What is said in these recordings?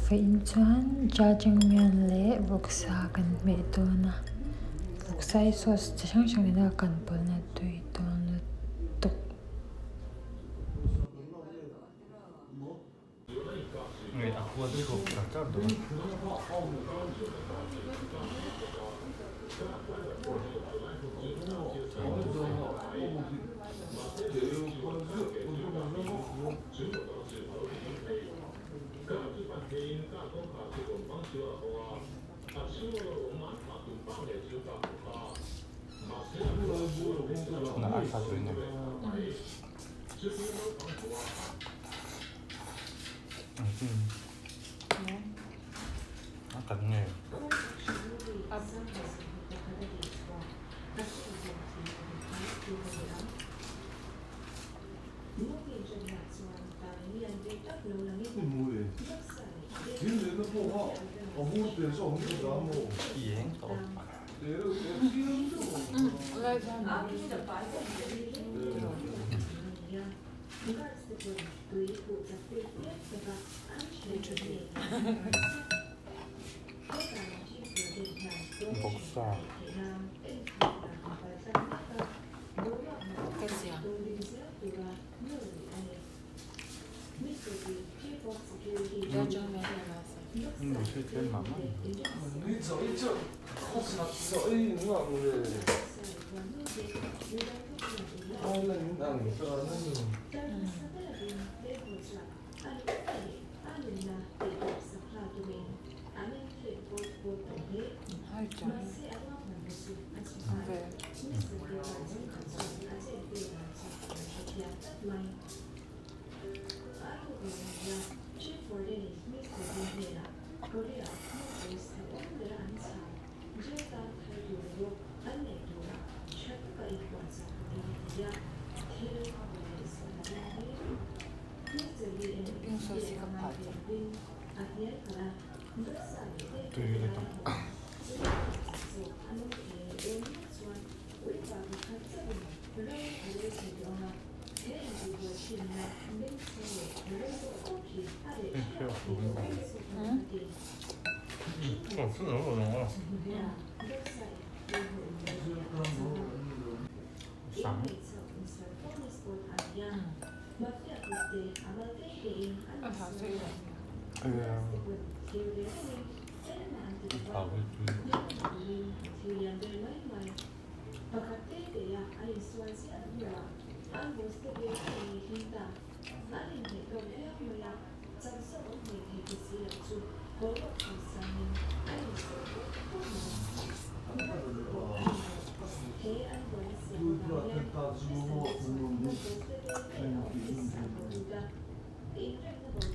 Faim chuan jajangmyeon le voksa kan hmeh tawna voksai sauce chi hrang hrang nena kan pawlhna tui tawna tuk. 나 알파 들어있네. 아깝네. 뭐해? 얘는 내가 뭐 아무것도 없는 거 뭐. 이행 또. 내가 복사. Kasiya. Jajangmyeon nasa. 이게 제일 많아. 이저 커서 이거 뭐래? 난 Halja. 왜? 빙소스가 빠져. 되겠다. 응? 쌍. 아, 자세히. 밥을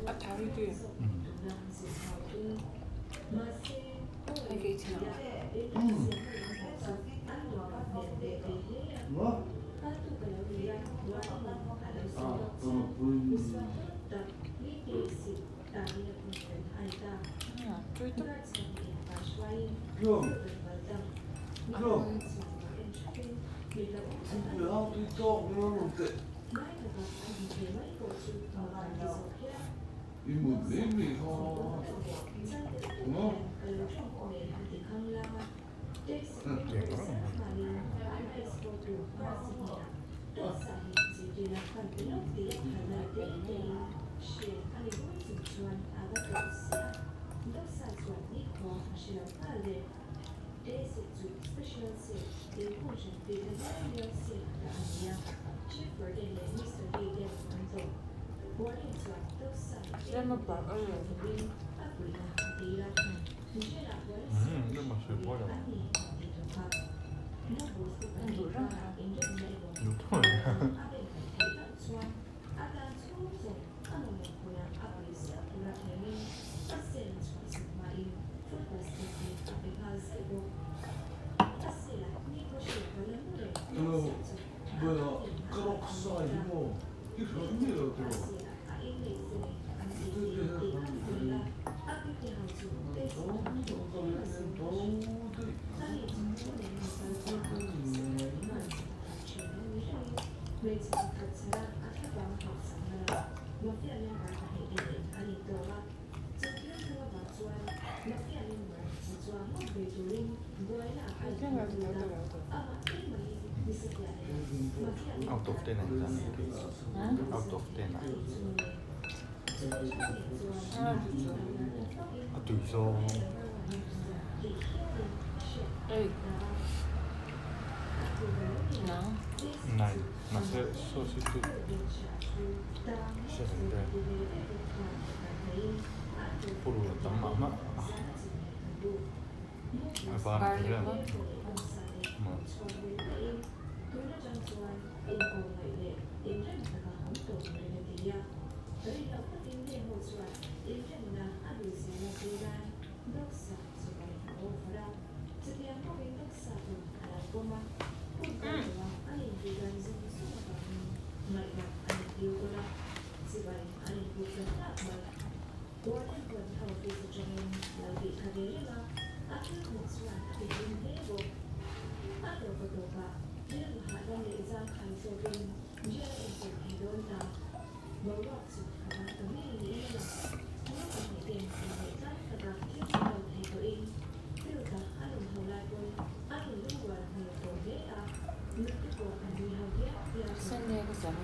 아, 다리도. 이게 있잖아. 뭐? 저기도. 그럼 뭐야? 또 그러는데 이 뭐지? 이거 뭐? lemon bar 얼려. 이런 맛이 뭐야? 누랑. 유통이야. 뭐야? 크록스 아니고 이게 그런데요, 그거. 왜 out of 10 anh dám Hả? out of 10 à tùy số Ê. Nó. này mà sẽ số sẽ tự sẽ thành ra phụ là tấm ấm á và Garlic ra hả? mà Sunday có giống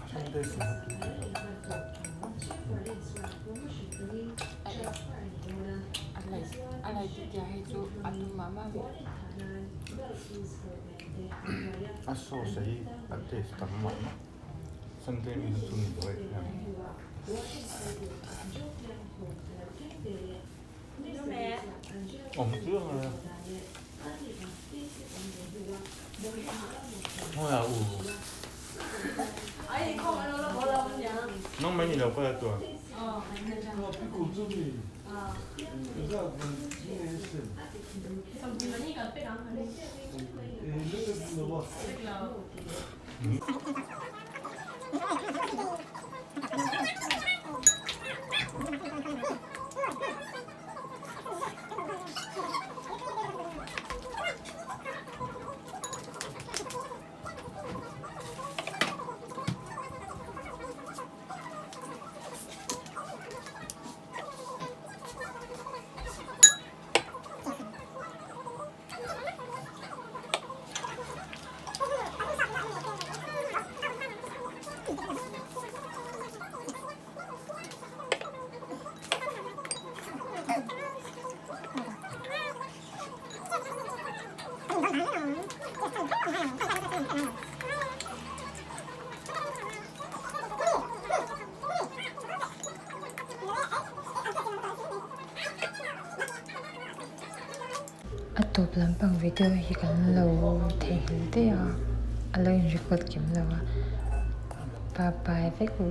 Sunday sẽอะไรที่จะให้จูอันมาม่า à số sẽ ăn tết tấm ấm á Sunday mình tụi mình rồi ống trước rồi thôi à nó mấy gì đâu có là tuổi 피고점이 여자 중에 했어요. 이렇게 넣어봐. Atop lampang video hi kan lo thei hil te a alo in record kim lo a bye bye ve ku